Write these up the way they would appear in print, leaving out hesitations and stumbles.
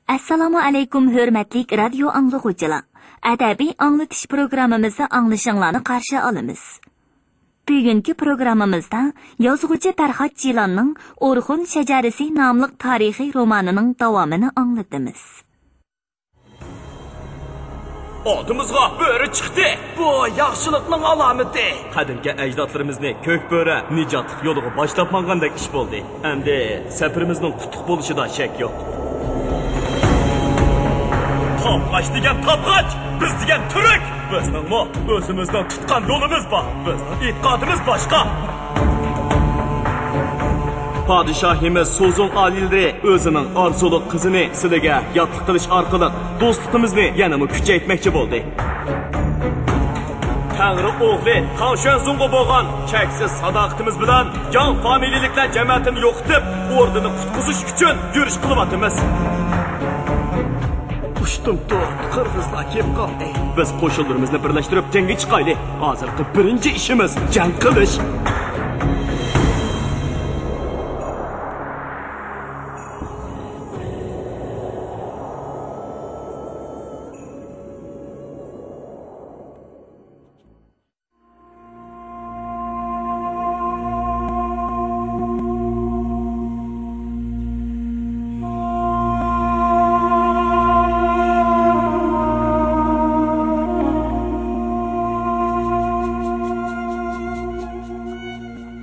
Assalomu alaykum hurmatli radio anglag'uvchilar. Adabiy anglatish programmamizda anglashinglarni qarshi olamiz. Bugungi programmamizda yozuvchi Tarxat Jilonning O'rxun shajarasi nomli tarixiy romanining davomini anglatamiz. Oldimizga bo'ri chiqdi. Bu yaxshilikning alomati. Qadimgi ajdodlarimizni ko'k bo'ri nijotlik yo'liga boshlab mangandek ish bo'ldi. Endi safarimizning qutuq bo'lishida shak yo'q. Topqaç degan topqaç, biz degan turk. Bizning o'zimizdan tutgan yo'limiz bor. Bizning e'tiqodimiz boshqa. Padişahimiz Sozon alildi o'zining orzuliq qizini sizlarga yotliq qilish orqali do'stligimizni yanada kuchaytirmoqchi bo'ldi. Tangri o'g'li Xanshenzunga bo'lgan cheksiz sadoqatimiz bilan jon familiyaliklar jamiyatini yo'qitib, o'rnini qutqizish uchun yurish qilyapmiz. Ushtum to'rt qirg'izlar kelib qoldi. Biz qo'shinlarimizni birlashtirib jangga chiqaylik. Hozirgi birinchi ishimiz jang qilish.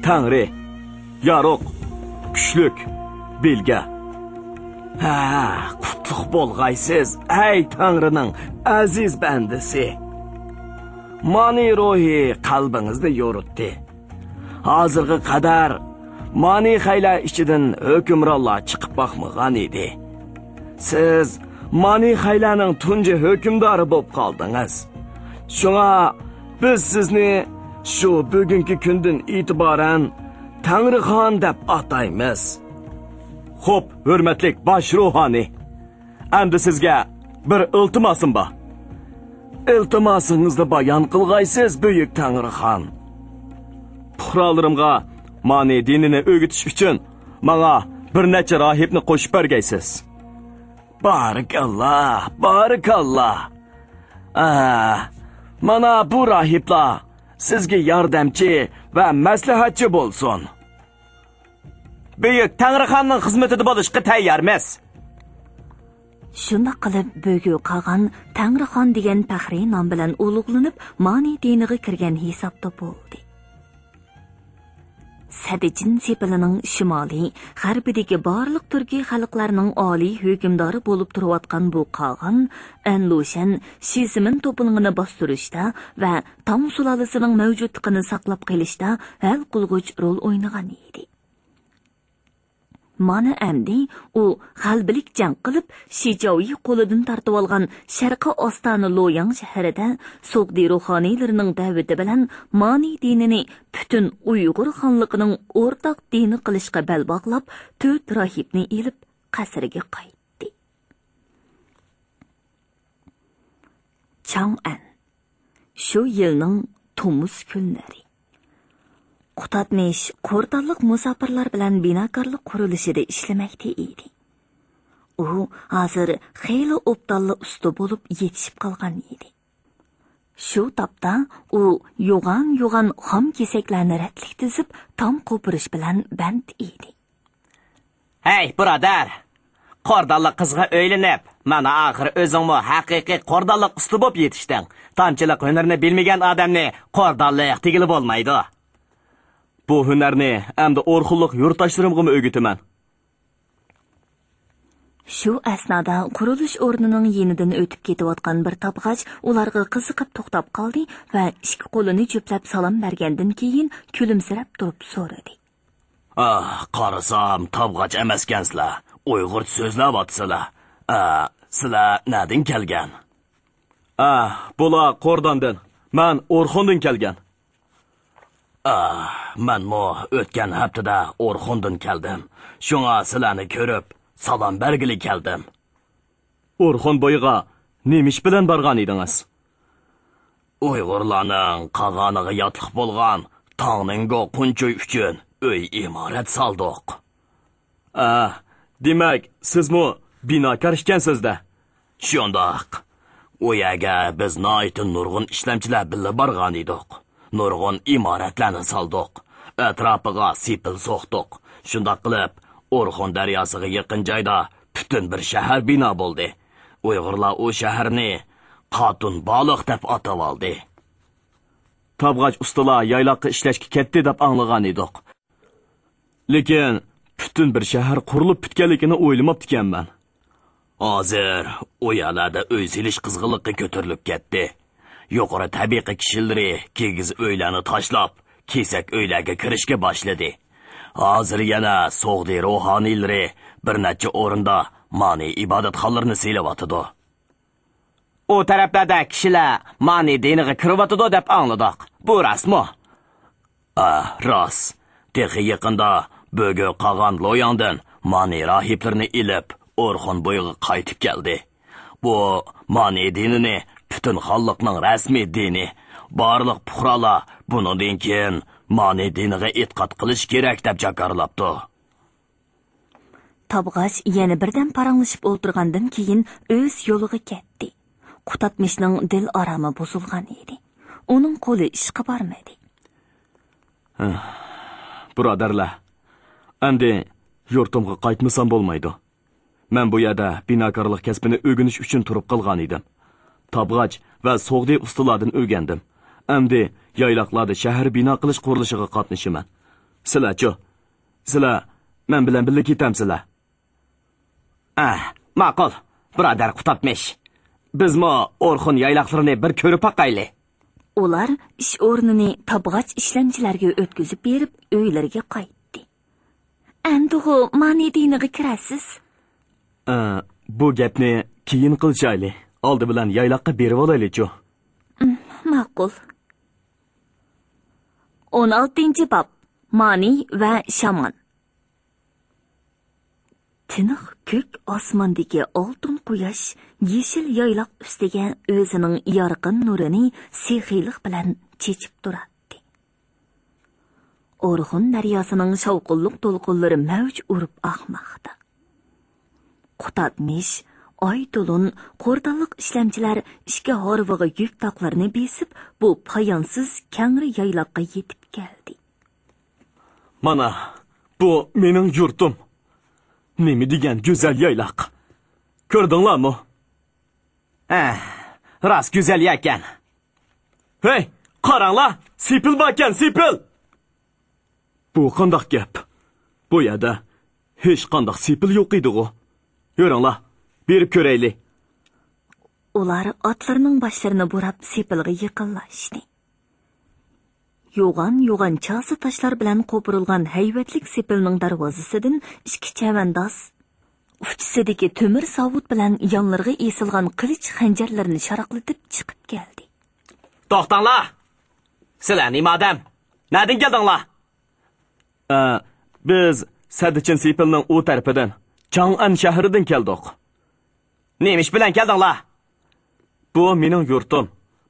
Tangri, yaroq, kuchlik, bilga. Qutlug' bo'lg'aysiz, ey Tangrining aziz bandisi. Mani ruhi qalbingizni yo'ritdi. Hozirga qadar mani xayla ichidan hukmronlar chiqib boqmagan edi. Siz mani xaylaning tunji hukmdori bo'lib qoldingiz. Shunga biz sizni shu bugungi kundan e'tiboran Tangrixon deb ataymiz. Xo'p, hurmatli bosh ruhoniy. Endi sizga bir iltimosim bor. Iltimosingizni bayon qilg'aysiz, buyuk Tangrixon. Puhralarimga mani dinini o'rgatish uchun menga bir necha rohibni qo'shib bergaysiz. Barakalloh, barakalloh. Mana bu rohiblar sizga yordamchi va maslahatchi bo'lsin. Buyuk Tangrixonning xizmatida bo'lishga tayyormiz. Shunda qilib Bögü qolgan Tangrixon degan faxriy nom bilan ulug'lanib, Mani diniga kirgan hisobda bo'ldi. Sadijin sepilining shimoliy, g'arbidagi barliq turkiy xalqlarining oliy hukmdori bo'lib turayotgan bu qolgan Anlushan Shizmin to'polonini bostirishda va Tang sulolasining mavjudligini saqlab qolishda hal qilg'uch rol o'ynagan edi. Mana endi u g'albilik jang qilib, Shijoviy qo'lidan tortib olgan Sharqi Ostani Loyang shahrida Sogdi ruhoniylarining da'vati bilan Mani dinini butun Uyg'ur xonligining o'rtaq dini qilishga bel bog'lab, 4 rohibni elib qasriga qaytdi. Chang'an shu yilning Tumuz kunlari Qutatmish qo'rdonliq musofirlar bilan binokorlik qurilishida ishlamoqda edi. U hozir xeyli o'ptalla usta bo'lib yetishib qolgan edi. Shu topda u yo'g'on xom kesaklarni ratlik tizib, tom qo'pirish bilan band edi. Hey, birodar! Qo'rdonliq qizga o'ylanib, mana oxir o'zingmi haqiqiy qo'rdonliq usta bo'lib yetishding. Tomchilik hunarini bilmagan odamni qo'rdonliq tegilib bo'lmaydi. Bu hunarni endi O'rxunliq yurtdoshlarimga o'rgataman. Shu asnoda qurilish o'rnining yenidan o'tib ketayotgan bir topg'ach ularga qiziqib to'xtab qoldi va ikki qo'lini cho'plab salom bergandan keyin kulimsirab turib so'radi. Qarasam, topg'ach emaskansizlar. Uyg'ur so'zlayapsizlar. Sizlar nadin kelgan? Bular Qo'rdondan. Men O'rxundan kelgan. Men o'tgan haftada O'rxundan keldim. Shunga sizlarni ko'rib, salom bergili keldim. O'rxun bo'yiga nemish bilan borgan edingiz? Uyg'urlarning qag'aniga yotliq bo'lgan Tangning qo'nchoy uchun uy imorat saldiq. Demak, sizmi binokor ishkansizda. Shundoq. U yerga biz noitin nurg'un ishlamchilar billa borgan edik. Nurg'un imoratlarni soldik. Atrofiga sepil so'qdik. Shundoq qilib, O'rxon daryosiga yaqin joyda butun bir shahar bino bo'ldi. Uyg'urlar u shaharni Qotun baliq deb atab oldi. Tabg'ach ustalar yayloqqa ishlashga ketdi deb anglagan edik. Lekin butun bir shahar qurilib bitganligini o'ylamabdikanman. Hozir u yerlarda uy silish qizg'inligi ko'tarilib ketdi. Yuqori tabiiy kishilari kegiz uylarni tashlab, kesak uylarga kirishga boshladi. Hozir yana so'g'di ruhoniylari bir necha o'rinda mani ibodatxonalarini siylayotdi. O taraflarda kishilar mani diniga kiryotdi deb angladik. Bu rostmi? Rost. Texi yaqinda bo'gi qolgan loyandan mani rahiblarini ilib O'rxon bo'yiga qaytib keldi. Bu mani dinini butun xalqning rasmiy dini. Barliq puhrolar bundan keyin mani diniga e'tiqod qilish kerak deb jakarlabdi. Tabg'ach yana birdan paranglashib o'ltirgandan keyin o'z yo'liga ketdi. Qutatmishning dil arami buzilgan edi. Uning qo'li ishqa bormadi. Birodarlar, endi yurtimga qaytmasam bo'lmaydi. Men bu yerda binokorlik kasbini o'rganish uchun turib qolgan edim. Tabg'ach va so'g'di ustalardan o'rgandim. Endi yayloqlarda shahar bino qilish qurilishiga qatnashaman. Sizlar-chi? Sizlar men bilan birga ketamsizlar? Ma'qul. Birodar Qutatmish. Bizmi O'rxon yayloqlarini bir ko'rib boqayli. Ular ish o'rnini tabg'ach ishlamchilarga o'tkazib berib, uylariga qaytdi. Endi mani diniga kirasiz? Bu gapni keyin qilishayli. Oldi bilan yayloqqa berib olaylik-chi. Ma'qul. 16-bob. Mani va shaman. Tiniq ko'k osmondagi oltin quyosh yeshil yayloq ustiga o'zining yorqin nurini sehiylik bilan chechib turardi. O'rxon daryosining shovqinli to'lqinlari mavj urib oqmoqda. Qutatmish, Oyto'lun, qo'rdonliq ishlamchilar ishga horvig'i yuk taqlarini besib, bu poyonsiz kangri yayloqqa yetib keldi. Mana, bu mening yurtim. Nima degan go'zal yayloq. Ko'rdinglarmi? Rost go'zal ekan. Hey, qaranglar, sepil ekan, sepil. Bu qanday gap? Bu yerda hech qanday sepil yo'q edi-ku. Yo'ringlar, berib ko'raylik. Ular otlarning boshlarini burab sepilga yiqinlashdi. Yo'g'an chasi tashlar bilan qo'pirilgan hayvatlik sepilning darvozasidan ikki chavandoz uchisidagi temir savut bilan yonlarga esilgan qilich xanjarlarni sharaqlatib chiqib keldi. To'xtanglar. Sizlar nima odam? Nadin keldinglar? Biz Sadichin sepilning u tarafidan, Chang'an shahridan keldik. Nemish bilan keldinglar? Bu mening yurtim.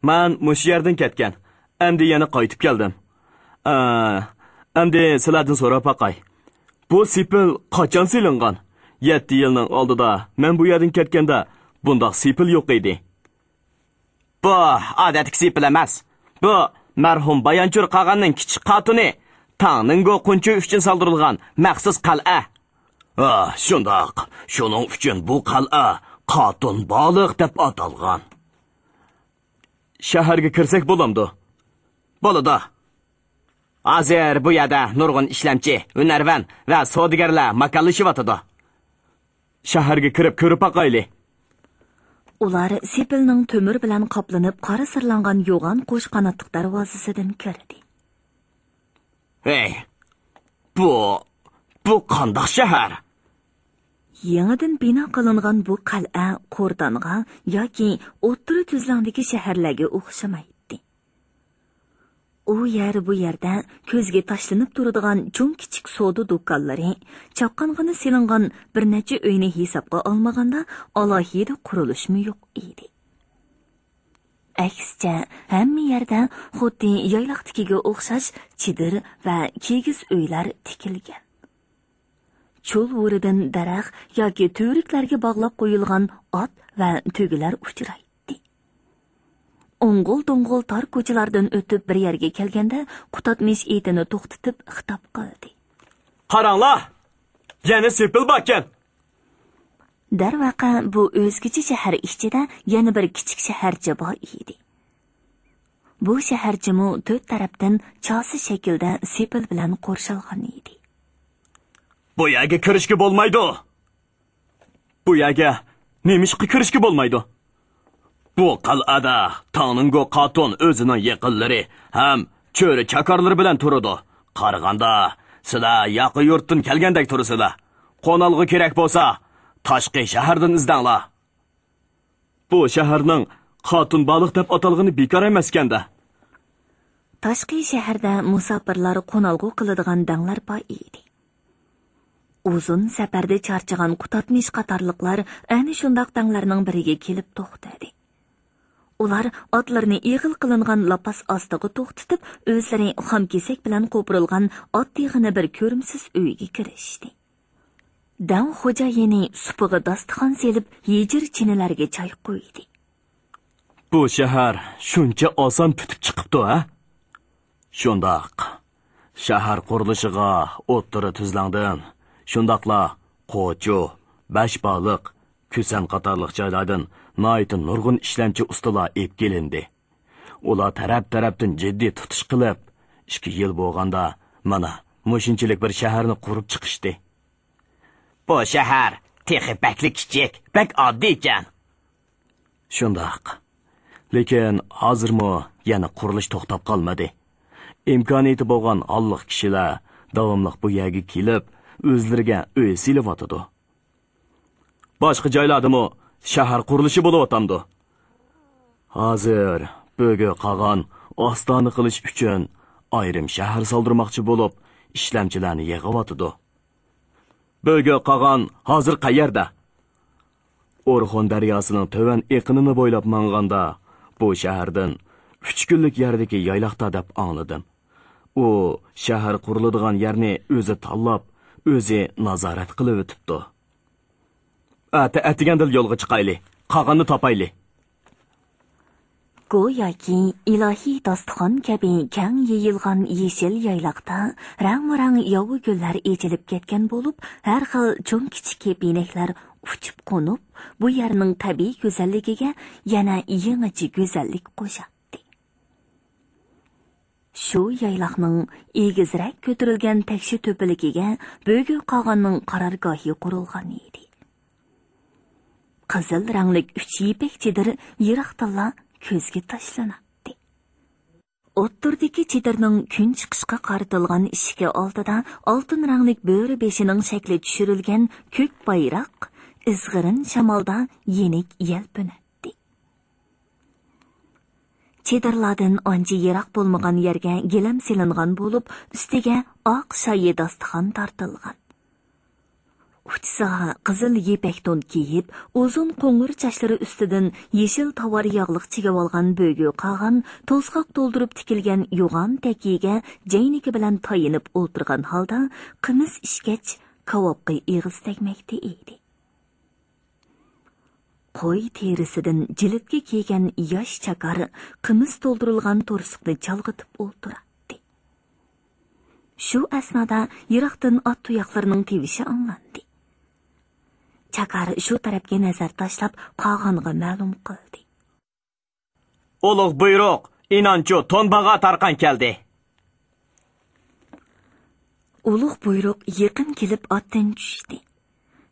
Men mush yerdan ketgan. Endi yana qaytib keldim. Endi sizlardan so'rab boqay. Bu sepil qachon silingan? 7 yilning oldida men bu yerdan ketganda bundoq sepil yo'q edi. Bu odatlik sepil emas. Bu marhum Bayonchur qog'onning kichik xotini Tangning qo'nchi uchun soldirilgan maxsus qal'a. Shundoq. Shuning uchun bu qal'a Qotun baliq deb atalgan. Shaharga kirsak bo'lamdi. Bo'ladi. Hozir bu yerda nurg'un ishlamchi, hunarvan va savdogarlar makallashyapti. Shaharga kirib ko'rib boqaylik. Ular sepilning temir bilan qoplanib qora sirlangan yo'g'on qo'sh qanotli darvozasidan kirdi. Hey, bu qanday shahar? Yangidan bino qilingan bu qal'a qo'rdonga yoki o'ttiri tuzlandagi shaharlarga o'xshamaydi. U yer bu yerda ko'zga tashlanib turadigan cho'ng kichik savdo do'konlari, chaqqong'ini silingan bir necha uyni hisobga olmaganda alohida qurilishmi yo'q edi. Aksicha, hamma yerda xuddi yayloqtikiga o'xshash chidir va kigiz uylar tikilgan. cho'l o'ridan daraxt yoki to'riklarga bog'lab qo'yilgan ot va tugilar uchraydi. O'ng'il-do'ng'il tor ko'chalardan o'tib bir yerga kelganda Qutatmish etini to'xtatib xitob qildi. Qaranglar, yana sepil bakan. Darvaqa bu o'zgacha shahar ichida yana bir kichik shaharcha bor edi. Bu shaharchimi to'rt tarafdan chosi shaklda sepil bilan qo'rshalgan edi. Bu yerga kirishga bo'lmaydi. Bu yerga nemishqa kirishga bo'lmaydi. Bu qal'ada Tanıngo Qatun o'zining yaqinlari ham cho'ri chakarlari bilan turadi. Qaraganda sizlar yaqin yurtdan kelgandek tursizlar. Qo'nalg'i kerak bo'lsa, tashqi shahardan izdanglar. Bu shaharning Qatun baliq deb atalgani bekor emas ekanda. Tashqi shaharda musofirlar qo'nalg'i qiladigan danglar bor edi. Uzun safarda charchagan Qutatmish qatorliqlar ayni shundoq danglarning biriga kelib to'xtadi. Ular otlarni ig'il qilingan lapas ostiga to'xtatib, o'zlari xomkesak bilan qo'pirilgan ot tig'ini bir ko'rimsiz uyga kirishdi. Dam xo'jayini supiga dasturxon selib, yejir chinilarga choy qo'ydi. Bu shahar shuncha oson tutib chiqibdi, ha? Shundoq. Shahar qurilishiga o'ttiri tuzlandin. Shundoqla Qo'chu, Bashbaliq, Kusan qatorliq joylardan noytin nurg'un ishlamchi ustalar ep kelindi. Ular taraf-tarafdan jiddiy tutish qilib, 2 yil bo'lganda mana mushinchilik bir shaharni qurib chiqishdi. Bu shahar texi bakli kichik, bak oddiy ekan. Shundoq. Lekin hozirmi yana qurilish to'xtab qolmadi. Imkoniyati bo'lgan Alloh kishilar davomli bu yerga kelib, o'zlariga uy silyotadi. Boshqa joylardami shahar qurilishi bo'layotdi. Hozir Böge qolgan ostona qilish uchun ayrim shahar soldirmoqchi bo'lib, ishlamchilarni yig'yotdi. Böge qolgan hozir qayerda? O'rxon daryosining to'van eqinini bo'ylab manganda bu shahardan 3 kunlik yerdagi yayloqda deb angladim. U shahar quriladigan yerni o'zi tanlab, o'zi nazorat qilib o'tibdi. Atigandil yo'lga chiqayli, qolganni topayli. Go'yoki ilohiy dasturxon kabi kang yeyilgan yeshil yayloqda rang-rang yovi gullar echilib ketgan bo'lib, har xil cho'ng kichik kepinaklar uchib qo'nib, bu yerning tabiiy go'zalligiga yana yangicha go'zallik qo'shadi. Shu yayloqning egizrak ko'tarilgan takshi to'piligiga Böge qog'onning qarorgohi qurilgan edi. Qizil ranglik 3 ipak chidir yiroqdala ko'zga tashlanadi. O'ttirdagi chidirning kun chiqishga qaratilgan eshigi oldida oltin ranglik bo'ri beshining shakli tushirilgan ko'k bayroq izg'irin shamolda yenik yalpinadi. Chidirlardan ancha yiroq bo'lmagan yerga gilam silingan bo'lib, ustiga oq shoyi dasturxon tortilgan. Uchsa qizil yepak to'n kiyib, uzun qo'ng'ir chachlari ustidan yeshil tovar yog'liq chigib olgan Böge qog'on to'zg'oq to'ldirib tikilgan yo'g'on takiga jayniki bilan tayinib o'tirgan holda qimiz ishkach kavobga ig'iz tegmakda edi. Qo'y terisidan jilitga kiygan yosh chakar qimiz to'ldirilgan to'rsiqni chalg'itib o'tiradi. Shu asnoda yiroqdan ot tuyoqlarining tevishi anglandi. Chakar shu tarafga nazar tashlab qog'onga ma'lum qildi. Ulug' buyruq, inonchu to'nbaga tarqan keldi. Ulug' buyruq yaqin kelib otdan tushdi.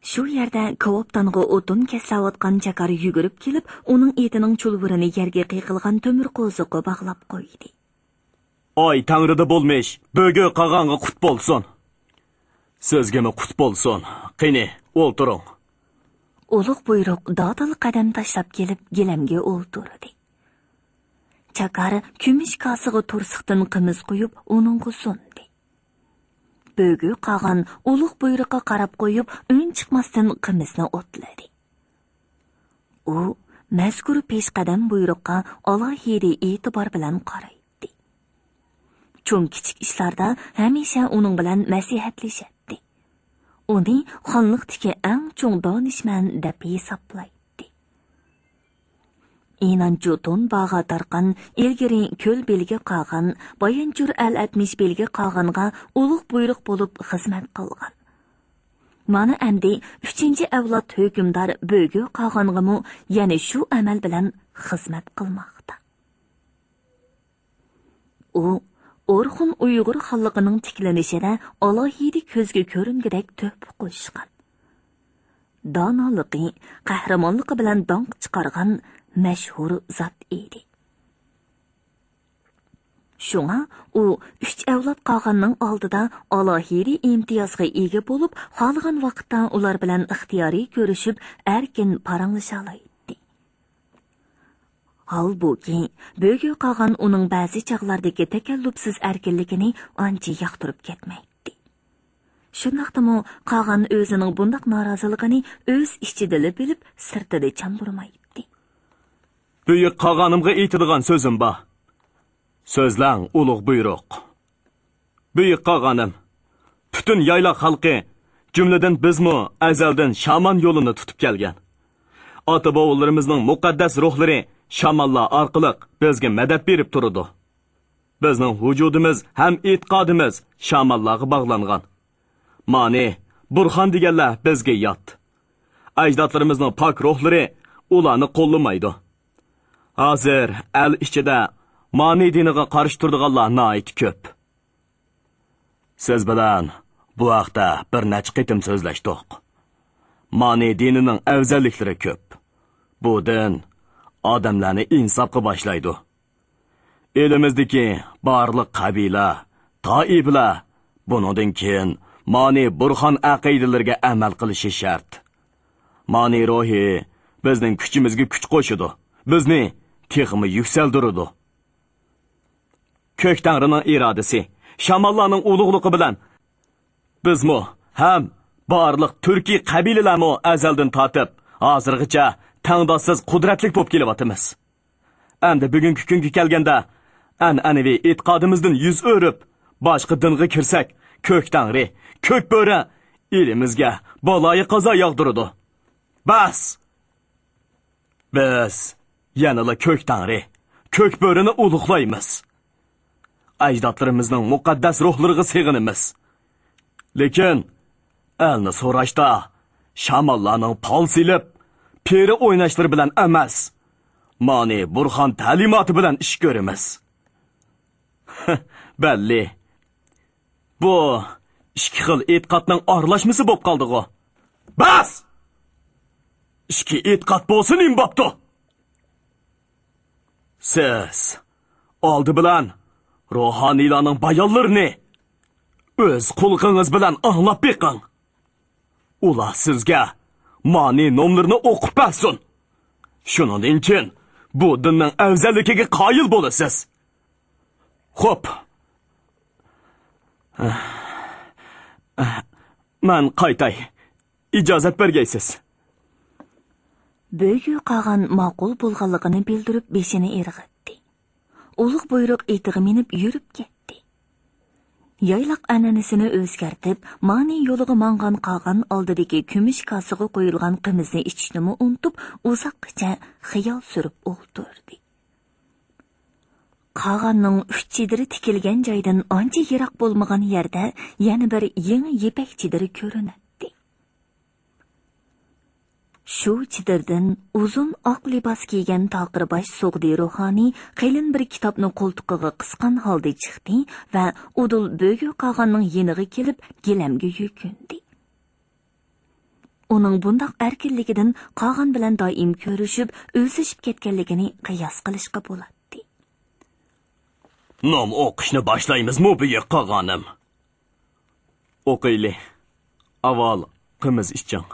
Shu yerda kavobtanga o'tin keslayotgan chakar yugurib kelib, uning etining chulvurini yerga qiqilgan temir qo'ziqqa bog'lab qo'ydi. Oy Tanrida bo'lmish, Böge qog'onga qut bo'lsin. Sizgami qut bo'lsin. Qani, o'ltiring. Ulug' buyruq dodil qadam tashlab kelib gilamga o'ltirdi. Chakar kumush kosiga to'rsiqdan qimiz quyib, uningga sundi. Böge qog'on ulug' buyruqqa qarab qo'yib, o'ng chiqmasdan qimizni o'tladi. U mazkur peshqadam buyruqqa alohida e'tibor bilan qaraydi. Cho'ng kichik ishlarda hamisha uning bilan nasihatlashadi. uni xonliqdagi eng cho'ng donishman deb hisoblaydi. Inanchutun bağa tarqan, ilgiri ko'l belgi qolgan, bayanchur al-atmish belgi qolganga ulug' buyruq bo'lib xizmat qilgan. Mana endi 3-avlod hukmdor bo'gi qolgangimi, yana shu amal bilan xizmat qilmoqda. U Orxun Uyg'ur xalqining tiklanishida alohida ko'zga ko'ringidek to'p qo'shgan. Donoligi, qahramonligi bilan donq chiqargan mashhur zot edi. Shunga u 3 avlod qolganning oldida alohida imtiyozga ega bo'lib, xohlagan vaqtda ular bilan ixtiyoriy ko'rishib, erkin paranglasha oladi. Halbuki, bo'gi qolgan uning ba'zi chaqlardagi takallufsiz erkinligini ancha yoqtirib ketmaydi. Shundaqdimi, qolgan o'zining bundoq noroziligini o'z ichida bilib, sirtida chamburmaydi. Büyük qog'onimga aytadigan so'zim bor. So'zlang ulug' buyruq. Büyük qog'onim, butun yayloq xalqi, jumladan bizmi azaldan shaman yo'lini tutib kelgan. Ota-bobolarimizning muqaddas ruhlari shamanlar orqali bizga madad berib turdi. Bizning vujudimiz ham e'tiqodimiz shamanlarga bog'langan. Ma'ni, Burxon deganlar bizga yot. Ajdodlarimizning pok ruhlari ularni qo'llamaydi. Hozir el ichida ma'ni diniga qarshi turadiganlar nihoyat ko'p. Siz bilan bu haqda bir necha qitim so'zlashdik. Ma'ni dinining afzalliklari ko'p. Bu din odamlarni insofga boshlaydi. Elimizdagi barliq qabila, toifalar bundan keyin ma'ni Burxon aqidalariga amal qilishi shart. Ma'ni ruhi bizning kuchimizga kuch qo'shadi. Bizni texmi yuksaldirdi. Ko'k Tangrining irodasi, shamanlarning ulug'ligi bilan bizmi ham barliq turkiy qabilalarni azaldan tortib, hozirgacha tangdossiz qudratli bo'lib kelyapmiz. Endi bugungi kunga kelganda an'anaviy e'tiqodimizdan yuz o'rib, boshqa dinga kirsak, Ko'k Tangri, Ko'k bo'ri elimizga baloyi qazo yog'dirdi. Bas! Biz yanala Ko'k Tangri, Ko'k bo'rini ulug'laymiz. Ajdodlarimizning muqaddas ruhlariga sig'inamiz. Lekin elni so'rashda shamanlarning pol silib, peri o'ynashlar bilan emas, ma'ni Burxon ta'limoti bilan ish ko'ramiz. Balli. Bu ikki xil e'tiqodning aralashmasi bo'lib qoldi-ku. Bas! Ikki e'tiqod bo'lsin im bo'pti. Siz oldi bilan ruhoniylarning bayonlarini o'z qulqingiz bilan anglab beqing. Ular sizga ma'ni nomlarini o'qib bersin. Shundan keyin bu dinning afzalligiga qoyil bo'lasiz. Xo'p. Men qaytay. Ijozat bergaysiz. Bo'gi qolgan ma'qul bo'lganligini bildirib beshini irg'itdi. Ulug' buyruq etiga minib yurib ketdi. Yayloq an'anasini o'zgartib, ma'ni yo'liga mangan qolgan oldidagi kumush kosiga qo'yilgan qimizni ichishni unutib, uzoqcha xiyol surib o'ltirdi. Qog'onning uch chidiri tikilgan joydan ancha yiroq bo'lmagan yerda yana bir yangi yepak chidiri ko'rinadi. Shu chidirdan uzun oq libos kiygan taqirbosh Sug'di ruhoniy qalin bir kitobni qo'ltiqiga qisqan holda chiqdi va udul bo'gi qog'onning yeniga kelib gilamga yukindi. Uning bundoq erkinligidan qog'on bilan doim ko'rishib, o'sishib ketganligini qiyos qilishga bo'ladi. Nom o'qishni boshlaymizmi, buyuk qog'onim? O'qiyli. Avval qimiz iching.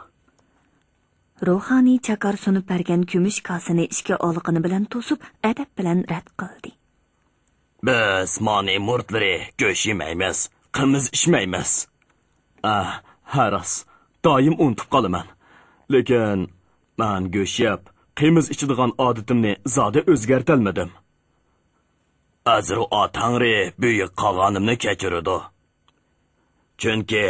Ruhoniy chakar sunib bergan kumush kosini ishga olqini bilan to'sib, adab bilan rad qildi. Biz ma'ni murtlari go'sht yemaymiz, qimiz ichmaymiz. Haras, doim unutib qolaman. Lekin men go'sht yeb, qimiz ichadigan odatimni zoda o'zgartirmadim. Azru Tangri buyuk qog'onimni kechirdi. Chunki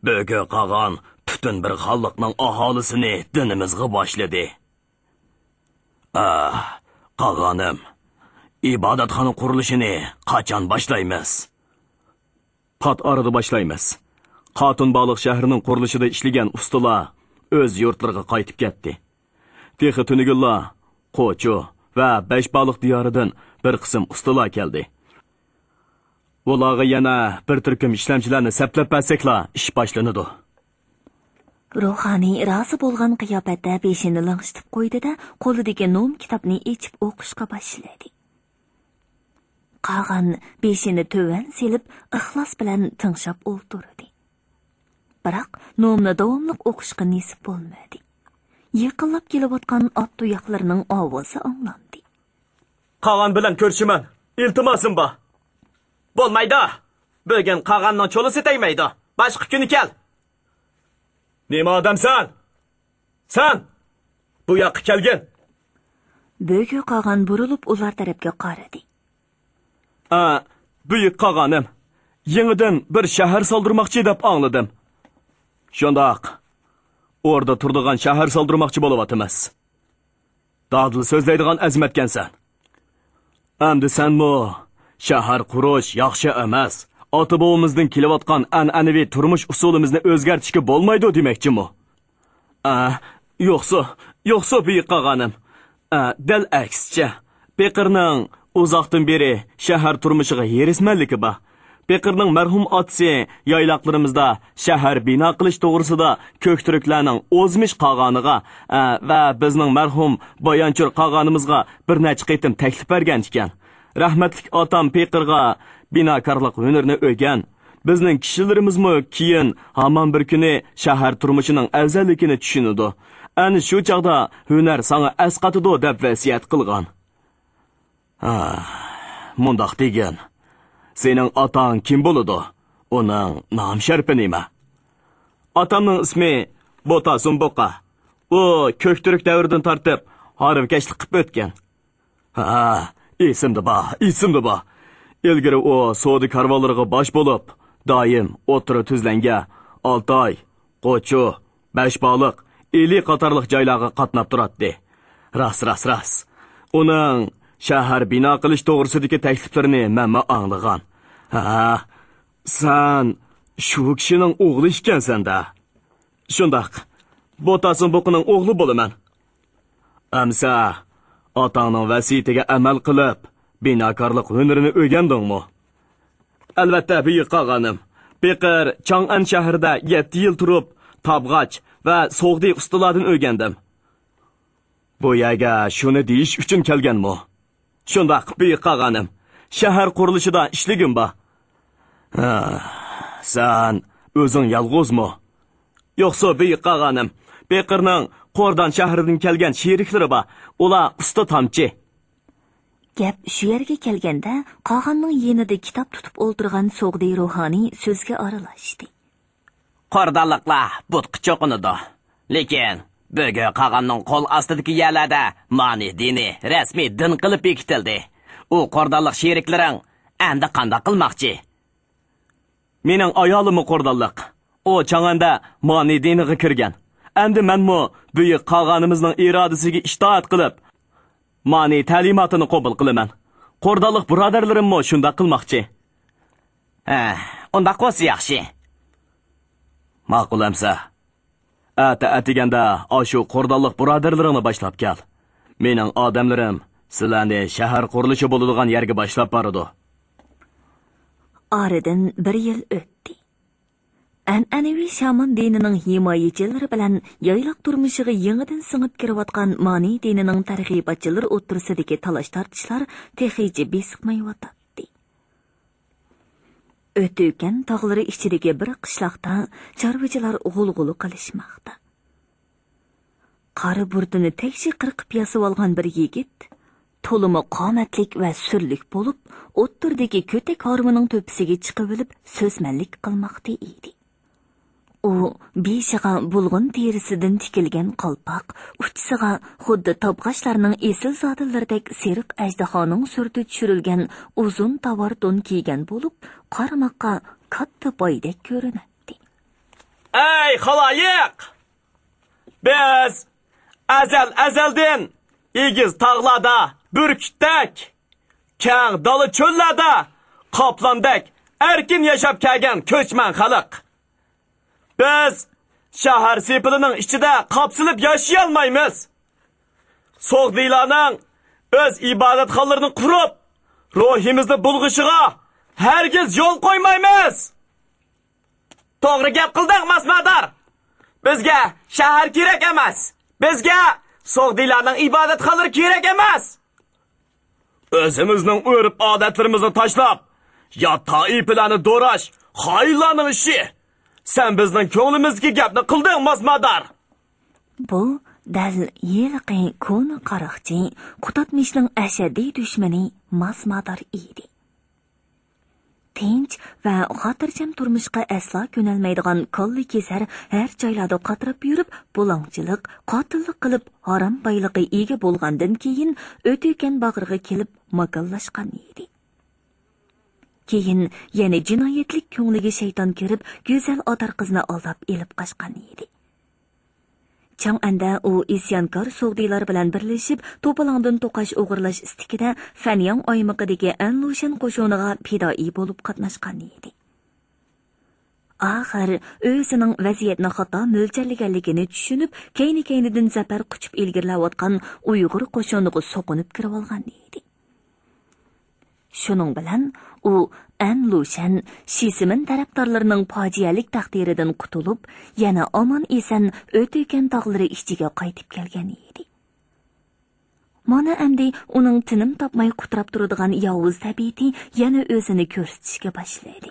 bo'gi qog'on Bütün bir xalqning aholisini dinimizga boshladi. Qog'onim, ibodatxona qurilishini qachon boshlaymiz? Pat arada boshlaymiz. Xotinbaliq shahrining qurilishida ishlagan ustalar o'z yurtlariga qaytib ketdi. Texi tunigilla, Qo'cho va Beshbaliq diyoridan bir qism ustalar keldi. Ularga yana bir turkum ishlamchilarni saplab berseklar, ish boshlanadi. Ruhoniy rozi bo'lgan qiyofatda beshini lang'ishitib qo'ydi-da, qo'lidagi nom kitobni ichib o'qishga boshladi. Qag'an beshini to'van selib, ixlos bilan tinglab o'ltirdi. Biroq nomni davomli o'qishga nasib bo'lmadi. Yaqinlab kelayotgan ot tuyoqlarining ovozi anglandi. Qag'an bilan ko'rishiman. Iltimosim bor. Bo'lmaydi. Bugun Qag'anning cho'lisi tegmaydi. Boshqa kuni kel. Nima odamsan? Sen bu yoqqa kelgin. Bo'gi Qag'an burilib ular tarafga qaradi. Buyuk Qog'onim, yangidan bir shahar soldirmoqchi deb angladim. Shundoq, orada turadigan shahar soldirmoqchi bo'lyapmiz. Dadil so'zlaydigan azmatkansan. Endi senmi shahar qurish yaxshi emas, ota-bobomizdan kelayotgan an'anaviy turmush usulimizni o'zgartirishga bo'lmaydi demoqchimi? Yo'qsa buyuk Qog'onim. Dal aksicha, Beqirning uzoqdan beri shahar turmushiga yerismanligi bor. Beqirning marhum otasi yayloqlarimizda shahar bino qilish to'g'risida ko'kturuklarning o'zmish qog'oniga va bizning marhum Boyonchur qog'onimizga bir necha qitim taklif bergan ekan. Rahmatlik otam Beqirga binokorlik hunarini o'rgan. Bizning kishilarimizmi keyin hamon bir kuni shahar turmushining afzalligini tushunadi. Ana shu chaqda hunar sana asqatidi deb vasiyat qilgan. Mundaq degan. Sening otang kim bo'ladi? Uning nom sharpi nima? Otamning ismi Bota Sumboqa. U ko'kturuk davridan tortib harvkashlik qilib o'tgan. Esimda bor. Ilgari u savdo karvonlariga bosh bo'lib, doim o'tira tuzlanga, Oltoy, Qo'cho, Beshbaliq, Eli qatorliq joylarga qatnab turadi. Ras. Uning shahar bino qilish to'g'risidagi takliflarini men anglagan. Sen shu kishining o'g'li ekansan-da. Shundoq, Botasin Boqining o'g'li bo'laman. Amsa, otangning vasiyatiga amal qilib, binokorlik hunarini o'rgandingmi? Albatta, buyuk Qog'onim. Beqir Chang'an shahrida 7 yil turib, tabg'ach va so'g'di ustalardan o'rgandim. Bu yerga shuni deyish uchun kelganmi? Shundoq, buyuk Qog'onim. Shahar qurilishida ishligim bor. Sen o'zing yolg'izmi? Yo'qsa buyuk Qog'onim, Beqirning Qo'rdan shahridan kelgan sheriklari bor. Ular usta tamchi. Gap shu yerga kelganda Qog'onning yenida kitob tutib o'ltirgan So'g'di ruhoniy so'zga aralashdi. Qordonliqlar butqi cho'qinadi. Lekin bugun Qog'onning qo'l ostidagi yerlarda ma'ni dini rasmiy din qilib bekitildi. U qordonliq sheriklaring endi qanday qilmoqchi? Mening ayolimmi qordonliq. U Chang'anda ma'ni diniga kirgan. Endi menmi buyuk Qog'onimizning irodasiga itoat qilib, ma'ni ta'limotini qabul qilaman. Qordonliq birodarlarimmi shunda qilmoqchi? Unda qo'si yaxshi. Ma'qul amsa. Atiganda shu qordonliq birodarlarini boshlab kel. Mening odamlarim sizlarni shahar qurilishi bo'ladigan yerga boshlab boradi. Oradan 1 yil o'tdi. An'anaviy shaman dinining himoyachilari bilan yayloq turmushiga yangidan singib kirayotgan ma'ni dinining targ'ibotchilari o'tirisidagi talash-tortishlar texicha besiqmayotdi. O'tgan tog'lari ichidagi bir qishloqda chorvachilar g'ulg'uli qilishmoqda. Qari burdini tekshi qirqib yasab olgan bir yigit to'limi qomatlik va surlik bo'lib, o'ttirdagi ko'tak hormining to'pisiga chiqib olib so'zmanlik qilmoqda edi. U beshiga bulg'un terisidan tikilgan qalpoq, uchsiga xuddi tabg'ashlarning esil zotillaridek seriq ajdahoning surti tushirilgan uzun tovar don kiygan bo'lib, qaramoqqa katta boydek ko'rinadi. Ey xaloyiq! Biz azaldan egiz tog'larda, burkutdak, keng dala cho'llarda, qoplandak erkin yashab kelgan ko'chman xalq. Biz shahar sepilining ichida qapsilib yashay olmaymiz. So'g'diylarning o'z ibodatxonalarini qurib, ruhimizni bulg'ishiga hargiz yo'l qo'ymaymiz. To'g'ri gap qilding, Masmadar. Bizga shahar kerak emas. Bizga so'g'diylarning ibodatxonalari kerak emas. O'zimizning o'rib odatlarimizni tashlab, ya toifalarni do'rash xoinlarning ishi. Sen bizning ko'nglimizga gapni qilding, Masmadar. Bu dal yilqi ko'ni qaroqchi Qutatmishning ashaddiy dushmani Masmadar edi. Tinch va xotirjam turmushga aslo ko'nalmaydigan kolli kesar har joylarda qatirib yurib, bo'longchilik, qotillik qilib, harom boyliqqa ega bo'lgandan keyin o'tayotgan bag'riga kelib makallashgan edi. Keyin yana jinoyatlik ko'ngliga shayton kirib, go'zal otar qizni aldab elib qochgan edi. Chang'anda u isyonkor so'g'diylar bilan birlashib, to'polondan to'qash o'g'irlash istikida Fanyang oymiqidagi Anlushan qo'shoniga fidoi bo'lib qatnashgan edi. Axir o'zining vaziyatni xato mo'ljallanganligini tushunib, kayni-kaynidan zafar quchib ilgirlayotgan Uyg'ur qo'shoniga so'qinib kirib olgan edi. Shuning bilan u Anlushan Shisimin tarafdorlarining fojialik taqdiridan qutulib, yana omon esan o'tayotgan tog'lari ichiga qaytib kelgan edi. Mana endi uning tinim topmay qutirab turadigan yovuz tabiati yana o'zini ko'rsatishga boshladi.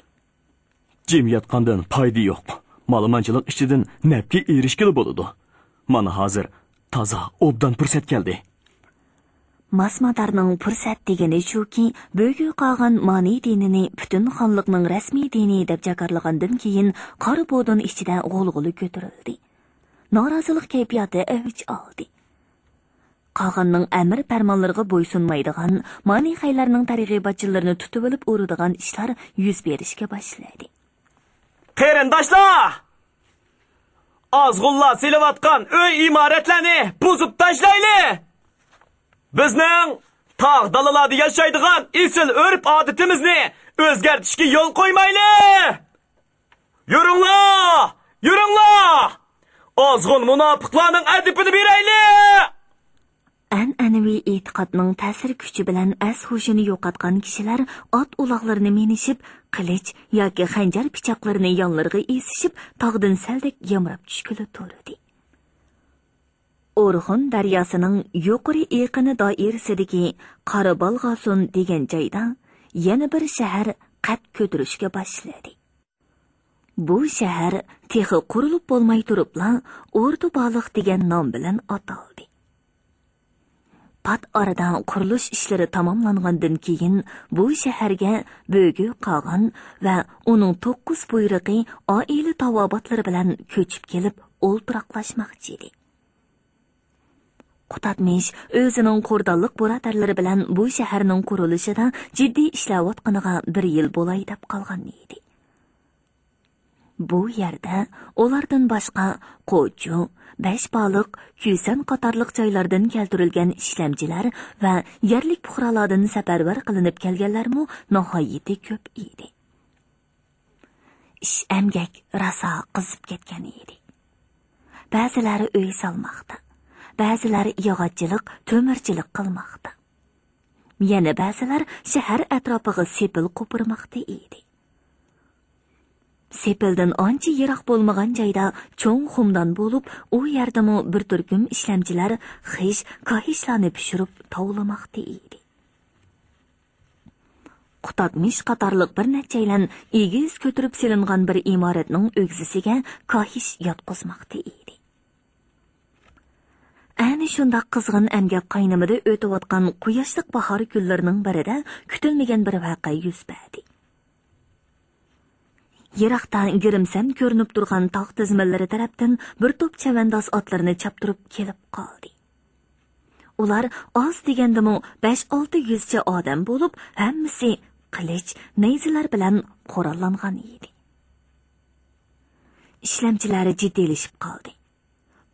Jim yotgandan foyda yo'q. Ma'lumotchilik ichidan nafga erishgili bo'ladi. Mana hozir toza obdan fursat keldi. Masmadarning fursat degani shuki, bo'gi qolgan mani dinini butun xonliqning rasmiy dini deb jakarlagandan keyin qora bodon ichida g'ulg'uli ko'tarildi. Norozilik kayfiyati avj oldi. Qolganning amr farmonlariga bo'ysunmaydigan, mani xaylarning targ'ibotchilarini tutib olib uradigan ishlar yuz berishga boshladi. Qarindoshlar! Azg'ullar silayotgan uy imoratlarni buzib tashlaylik. Bizning tog' dalalarda yashaydigan esil urf odatimizni o'zgartishga yo'l qo'ymaylik. Yuringlar! Yuringlar! Ozg'un munofiqlarning adibini beraylik. An'anaviy e'tiqodning ta'sir kuchi bilan as-hushini yo'qotgan kishilar ot uloqlarini minishib, qilich yoki xanjar pichoqlarini yonlariga esishib, tog'dan saldek yamrab tushkili turdi. O'rxun daryosining yuqori eqini doirasidagi Qarabalg'osun degan joyda yana bir shahar qad ko'tarishga boshladi. Bu shahar texi qurilib bo'lmay turibla O'rta Baliq degan nom bilan ataldi. Pat oradan qurilish ishlari tamomlangandan keyin bu shaharga bo'gi qog'on va uning 9 buyruqi oila tavobatlari bilan ko'chib kelib o'ltiraqlashmoqchi edi. Qutatmish o'zining qo'rdonlik birodarlari bilan bu shaharning qurilishida jiddiy ishlayotganiga 1 yil bo'lay deb qolgan edi. Bu yerda ulardan boshqa Qo'chu, Beshbaliq, Kuysan qatorliq joylardan keltirilgan ishlamchilar va yerlik fuqarolardan safarbar qilinib kelganlarmi nihoyatda ko'p edi. Ish amgak rosa qizib ketgan edi. Ba'zilari uy solmoqda, ba'zilari yog'ochchilik, to'mirchilik qilmoqda. Yana ba'zilar shahar atrofiga sepil qo'pirmoqda edi. Sepildan ancha yiroq bo'lmagan joyda cho'ng xumdan bo'lib, u yerdami bir turkum ishlamchilar xish, kahishlarni pishirib tovlamoqda edi. Qutatmish qatorliq bir nechaylan egiz ko'tirib silingan bir imoratning o'g'zisiga kahish yotqizmoqda edi. Ayni shunda qizg'in amgak qaynimida o'tayotgan quyoshliq bahor kunlarining birida kutilmagan bir voqea yuz berdi. Yiroqdan girimsam ko'rinib turgan tog' tizimlari tarafdan bir to'p chavandoz otlarni chaptirib kelib qoldi. Ular oz degandimi 5-600 cha odam bo'lib, hammasi qilich, nayzalar bilan qurollangan edi. ishlamchilari jiddiylashib qoldi.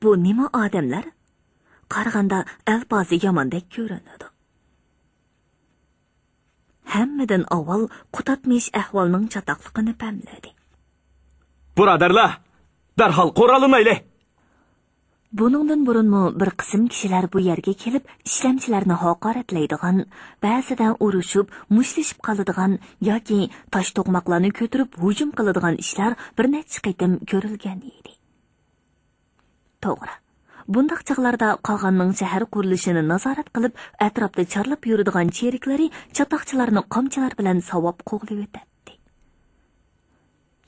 Bu nima odamlar? Qaraganda alpozi yomondek ko'rinadi. Hammadan avval Qutatmish ahvolning chatoqligini pamladi. Birodarlar, darhol qo'ralanaylik. Buningdan burunmi bir qism kishilar bu yerga kelib, ishlamchilarni haqoratlaydigan, ba'zida urushib, mushlashib qoladigan yoki tosh to'qmoqlarni ko'tarib hujum qiladigan ishlar bir necha qitim ko'rilgan edi. To'g'ri. Bundaq chaqlarda qolganning shahar qurilishini nazorat qilib, atrofda chorlab yuradigan cheriklari chatoqchilarni qamchilar bilan savob qo'g'lib o'tadi.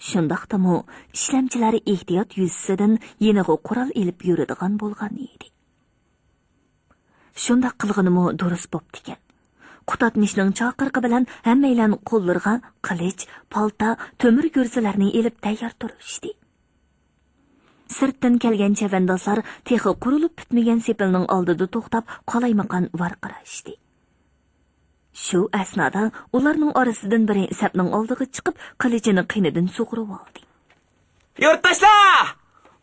Shundaqdimi, ishlamchilari ehtiyot yuzasidan yeniga qurol elib yuradigan bo'lgan edi. Shundaq qilganimi durust bo'pti ekan. Qutatmishning chaqirqi bilan hammaylan qo'llarga qilich, palta, to'mir go'rzalarni elib tayyor turishdi. Sirtdan kelgan chavandozlar texi qurilib bitmagan sepilning oldida to'xtab qolaymaqan varqirashdi. Shu asnoda ularning orasidan biri sapning oldiga chiqib, qilichini qinidan sug'urib oldi. Yurtdoshlar!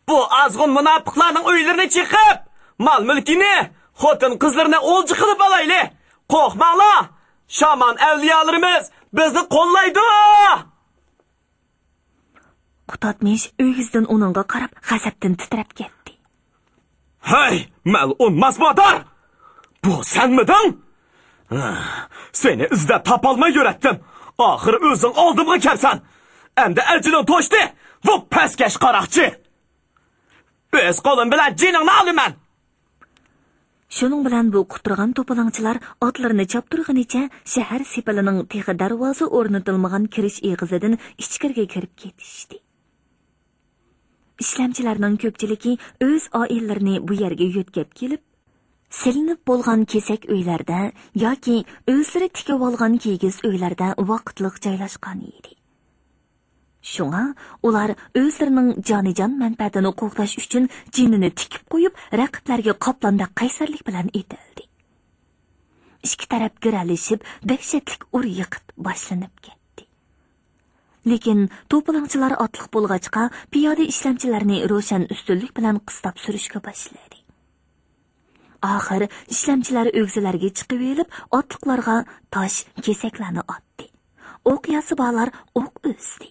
Bu azg'un munofiqlarning uylarini chiqib, mol-mulkini, xotin-qizlarni o'lji qilib olayli. Qo'rqmanglar! Shaman avliyolarimiz bizni qo'llaydi! Qutatmish o'g'izdan uningga qarab, g'azabdan titrab ketdi. Hey, mal'un masmodar! Bu senmiding? Seni izlab topolmay yuratdim. Oxir o'zing oldimga kelsan. Endi ajining to'shdi. Bu pastkash qaroqchi. O'z qo'lim bilan jiningni olaman. Shuning bilan bu quturgan to'polonchilar otlarini choptirganicha shahar sepilining texi darvoza o'rnatilmagan kirish eg'izidan ichkariga kirib ketishdi. Ishlamchilarning ko'pchiligi o'z oillarini bu yerga yo'tkab kelib, silinib bo'lgan kesak uylarda yoki o'zlari tikib olgan kigiz uylarda vaqtliq joylashgan edi. Shunga ular o'zlarining jonijon manfaatini qo'g'dash uchun jinini tikib qo'yib, raqiblarga qoplonda qaysarlik bilan etildi. Ikki taraf giralishib, dahshatli ur-yiqit boshlanib ketdi. Lekin to'polonchilar otliq bo'lg'achqa piyoda ishlamchilarni ro'shan ustunlik bilan qistab surishga boshladi. Oxir ishlamchilar o'g'zilarga chiqib elib, otliqlarga tosh, kesaklarni otdi. O'q yasibalar o'q o'sdi.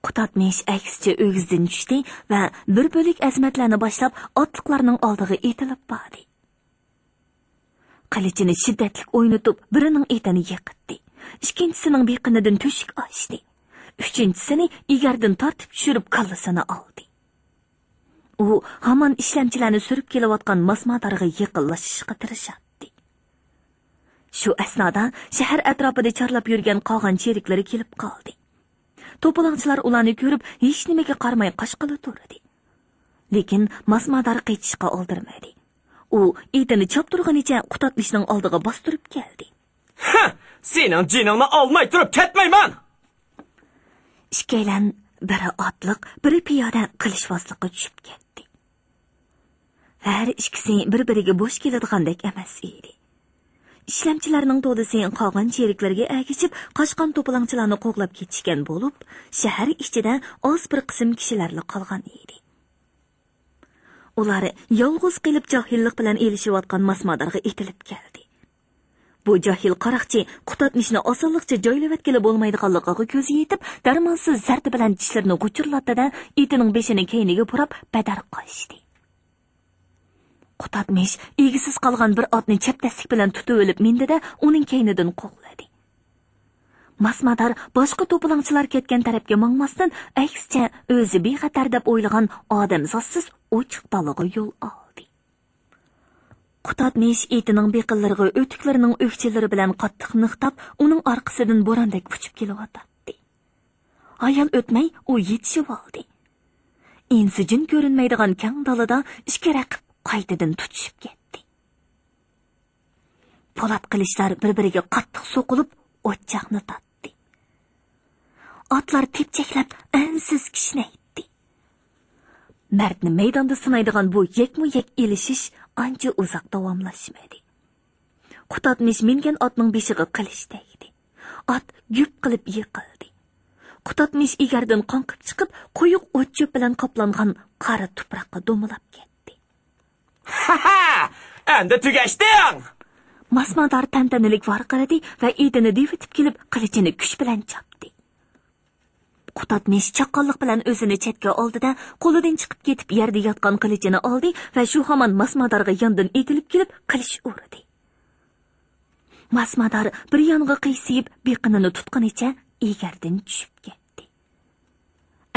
Qutatmish aksicha o'g'izdan tushdi va bir bo'lik azmatlarni boshlab otliqlarning oldiga etilib bordi. Qilichini shiddatli o'ynatib, birining etini yiqitdi. Ikkinchisining beqinidan to'shik ochdi. Uchinchisini egardan tortib tushirib kallasini oldi. U hamon ishlamchilarni surib kelayotgan masmadarga yiqinlashishga tirishadi. Shu asnoda shahar atrofida chorlab yurgan qolgan cheriklari kelib qoldi. To'polonchilar ularni ko'rib, hech nimaga qaramay qashqila turdi. Lekin masmadar qaytishga oldirmadi. U etini choptirganicha Qutatmishning oldiga bostirib keldi. Ha! Sening jiningni olmay turib ketmayman. Ikkalan biri otliq, biri piyoda qilishvozlikka tushib ketdi. Har ikkisi bir-biriga bo'sh keladigandek emas edi. Ishlamchilarning to'dasi qolgan cheriklarga agishib, qochqon to'polonchilarni qo'g'lab ketishgan bo'lib, shahar ichida oz bir qism kishilarla qolgan edi. Ular yolg'iz qilib johillik bilan elishayotgan masmadarga etilib keldi. Bu johil qaroqchi Qutatmishni osonlikcha joylab etkili bo'lmaydiganligiga ko'zi yetib, darmonsiz zardi bilan tishlarini g'uchurlatdi-da, etining beshini keyniga burab badar qochdi. Qutatmish egisiz qolgan bir otni chaptaslik bilan tutib olib mindi-da, uning keynidan qo'g'ladi. Masmadar boshqa to'polonchilar ketgan tarafga mangmasdan, aksicha o'zi bexatar deb o'ylagan odamzotsiz ochiq dalaga yo'l oldi. Qutatmish etining beqillariga o'tiklarining o'kchilari bilan qattiq niqtab, uning orqasidan bo'rondek uchib kelyotdi. Ayol o'tmay u yetishib oldi. Insijin ko'rinmaydigan kang dalada ikki raqib qaytadan tutishib ketdi. Po'lat qilishlar bir-biriga qattiq so'qilib, o'chaqni tatdi. Otlar tepchaklab ansiz kishnaydi. Mardni maydonda sinaydigan bu yakma-yak elishish ancha uzoq davomlashmadi. Qutatmish mingan otning beshiga qilich tegdi. Ot gup qilib yiqildi. qutatmish egardan qonqib chiqib, qo'yiq o't cho'p bilan qoplangan qora tuproqqa do'milab ketdi. Ha! Endi tugashding. Masmador tantanalik varqiradi va etini devitib kelib, qilichini kuch bilan chopdi. Qutatmish chaqqonlik bilan o'zini chetga oldida, qo'lidan chiqib ketib yerda yotgan qilichini oldi va shu hamon Masmadorga yondan etilib kelib, qilich urdi. Masmador bir yong'i qiyshib, beqinini tutqanicha egardan tushib ketdi.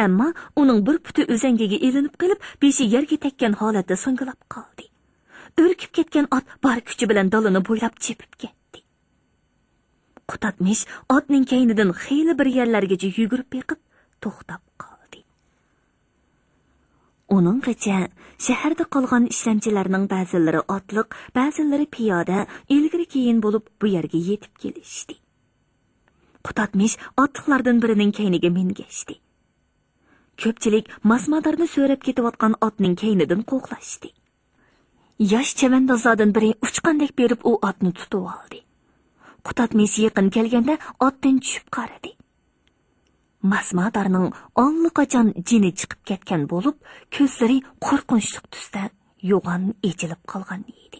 Ammo uning bir puti o'zangiga elinib qilib, beshi yerga tekkan holatda so'ngilab qoldi. O'rkib ketgan ot bor kuchi bilan dalini bo'ylab chepib ketdi. Qutatmish otning kaynidan xeyli bir yerlargacha yugurib beqib to'xtab qoldi. Uninggacha shaharda qolgan ishlamchilarning ba'zilari otliq, ba'zilari piyoda ilgari-keyin bo'lib bu yerga yetib kelishdi. Qutatmish otliqlardan birining kayniga mingashdi. Ko'pchilik Masmadorni so'rab ketayotgan otning kaynidan qo'qlashdi. Yosh chavandozlardan biri uchqandek berib u otni tutib oldi. Qutatmish yaqin kelganda otdan tushib qaradi. Masmadorning allaqachon jini chiqib ketgan bo'lib, ko'zlari qo'rqinchli tusda yo'g'on echilib qolgan edi.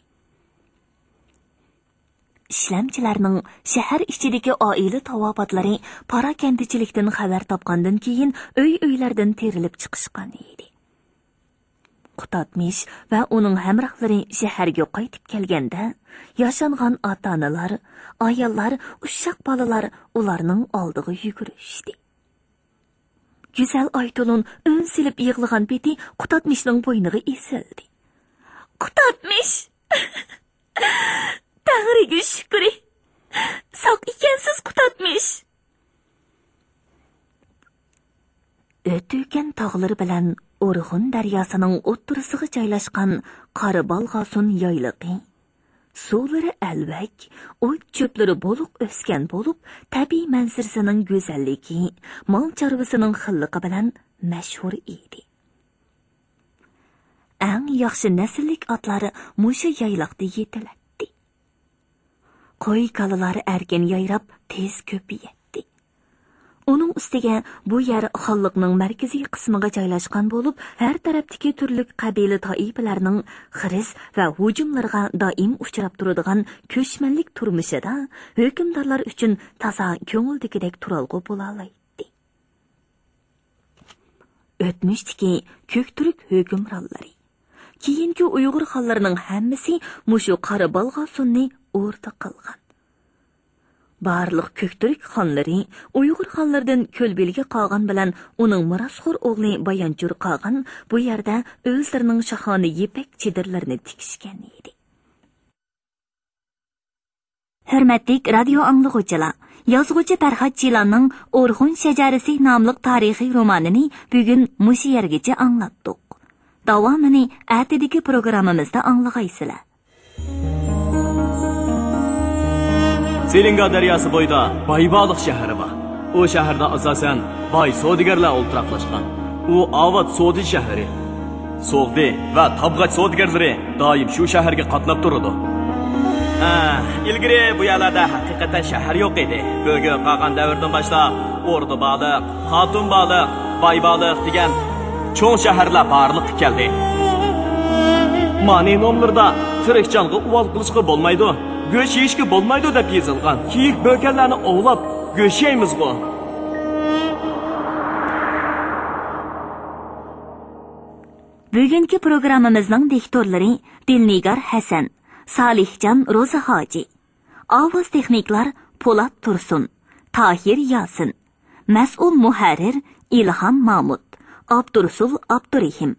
Ishlamchilarning shahar ichidagi oila tavobatlari parakandichilikdan xabar topgandan keyin uy-uylardan terilib chiqishgan edi. Qutatmish va uning hamrohlari shaharga qaytib kelganda, yashangan ota-onalar, ayollar, ushshaq bolalar ularning oldiga yugurishdi. Güzel Aytulun ön silib yig'lagan beti Qutatmishning bo'yniga esildi. Qutatmish! Tangriga shukr. Sog' ekansiz Qutatmish. O'tgan tog'lar bilan O'rg'un daryosining o'ttirisiga joylashgan Qaribalg'osun yoyliqi, suvlari alvak, o't cho'plari bo'liq o'sgan bo'lib, tabiiy manzarasining go'zalligi, mol chorvasining xilliqi bilan mashhur edi. Eng yaxshi nasllik otlari musha yoyliqda yetiladi. Qo'y kalalar erkin yayrab tez ko'payadi. Uning ustiga bu yer xalqning markaziy qismiga joylashgan bo'lib, har tarafdagi turli qabila toifalarning xiris va hujumlarga doim uchrab turadigan ko'chmanlik turmushida hukmdorlar uchun toza ko'ngildagidek turalg'u bo'la oladi. O'tmishdagi ko'kturk hukmronlari, keyingi Uyg'ur xonlarining hammasi mushu Qaribalg'osunni o'rta qilgan. Barliq ko'kturk xonlari Uyg'ur xonlaridan ko'lbelga qolgan bilan uning mirosxo'r o'g'li Bayonjur qolgan bu yerda o'zlarining shohona yepak chidirlarini tikishgan edi. Hurmatli radio anglag'uvchilar, yozuvchi Farhod Jilanning O'rg'un shajarasi nomli tarixiy romanini bugun mush yergacha anglatdik. Davomini atidagi programmamizda anglag'aysizlar. Selinga daryosi bo'yida Baybaliq shahri bor. U shaharda asosan boy savdogarlar o'ltiraqlashgan. U Avod savdo shahri. So'g'di va tabg'ach savdogarlari doim shu shaharga qatnab turadi. Ilgari bu yerlarda haqiqatan shahar yo'q edi. Bugun qolgan davrdan boshlab O'rda baliq, Xotun baliq, Baybaliq degan cho'ng shaharlar barliq keldi. Ma'ni nomlarda tirikchanga uvol qilishga bo'lmaydi. Go'sh yeyishga bo'lmaydi deb yozilgan. Kiyik bökerlarni ovlab go'sh yeymiz-ku. Bugungi programmamizning diktorlari Dilnigar Hasan, Salihjon Ro'zahoji, ovoz texniklar Po'lat Tursun, Tahir Yasin, mas'ul muharrir Ilhom Mahmud, Abdurasul Abdurahim,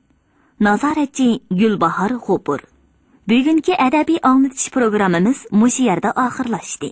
nazoratchi Gulbahor G'upur. Bugungi adabiy anglatish programmamiz mush yerda oxirlashdi.